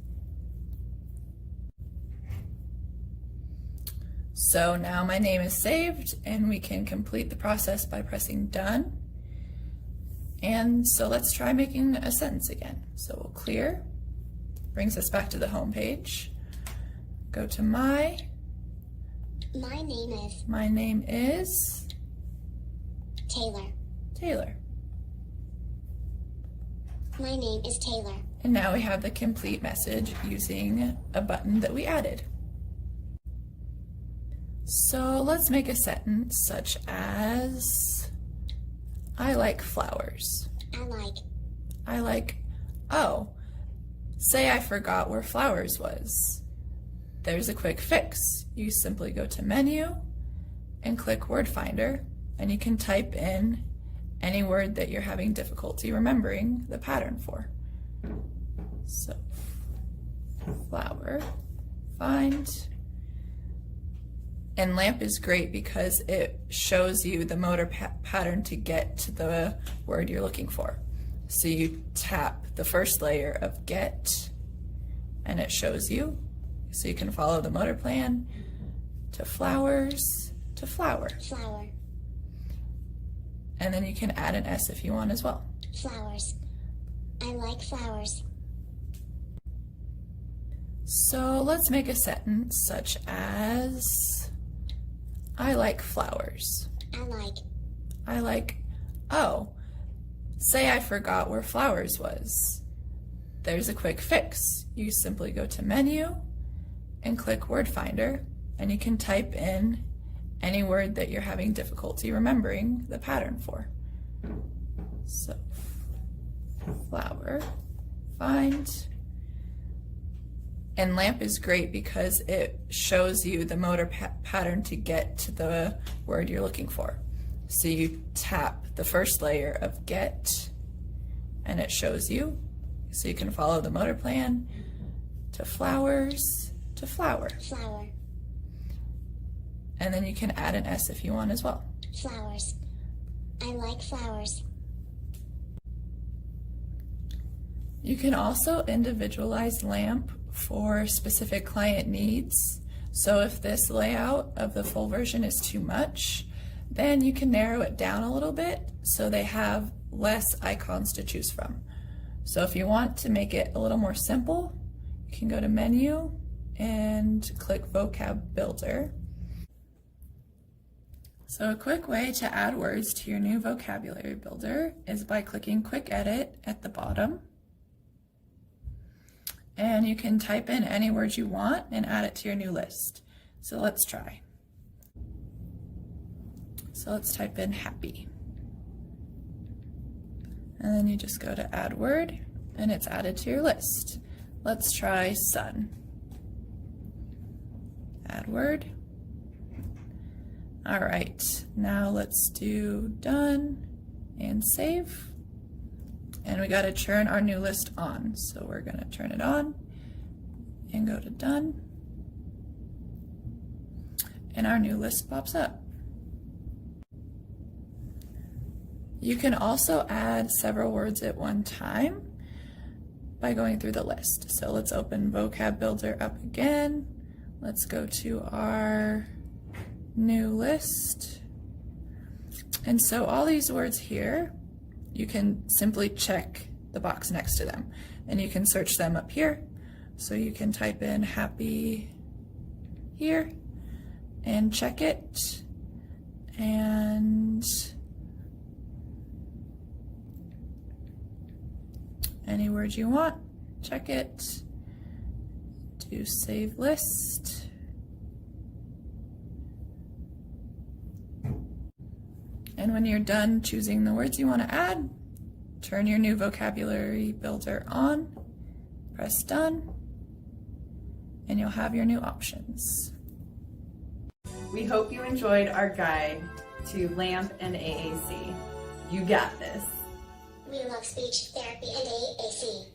So now my name is saved, and we can complete the process by pressing Done. And so let's try making a sentence again. So we'll clear, brings us back to the home page. Go to My name is Taylor. My name is Taylor. And now we have the complete message using a button that we added. So let's make a sentence such as, I like flowers. I like, oh, say I forgot where flowers was. There's a quick fix. You simply go to Menu and click Word Finder, and you can type in any word that you're having difficulty remembering the pattern for. So, flower, find. And lamp is great because it shows you the motor pattern to get to the word you're looking for. So you tap the first layer of get, and it shows you. So you can follow the motor plan to flowers, to flower. And then you can add an S if you want as well. Flowers. I like flowers. So let's make a sentence such as, I like flowers. I like, oh, say I forgot where flowers was. There's a quick fix. You simply go to Menu and click Word Finder, and you can type in any word that you're having difficulty remembering the pattern for. So, flower, find. And lamp is great because it shows you the motor pattern to get to the word you're looking for. So you tap the first layer of get, and it shows you. So you can follow the motor plan to flowers, to flower. And then you can add an S if you want as well. Flowers. I like flowers. You can also individualize lamp for specific client needs. So if this layout of the full version is too much, then you can narrow it down a little bit so they have less icons to choose from. So if you want to make it a little more simple, you can go to Menu and click Vocab Builder. So a quick way to add words to your new vocabulary builder is by clicking Quick Edit at the bottom. And you can type in any word you want and add it to your new list. So let's try. So let's type in happy. And then you just go to Add Word, and it's added to your list. Let's try sun. Add word. All right, now let's do done and save. And we got to turn our new list on. So we're going to turn it on and go to done. and our new list pops up. You can also add several words at one time by going through the list. So let's open Vocab Builder up again. Let's go to our new list. And so all these words here, you can simply check the box next to them, and you can search them up here. So you can type in happy here and check it, and any word you want, check it, do save list. And when you're done choosing the words you want to add, turn your new vocabulary builder on, press done, and you'll have your new options. We hope you enjoyed our guide to LAMP and AAC. You got this. We love speech therapy and AAC.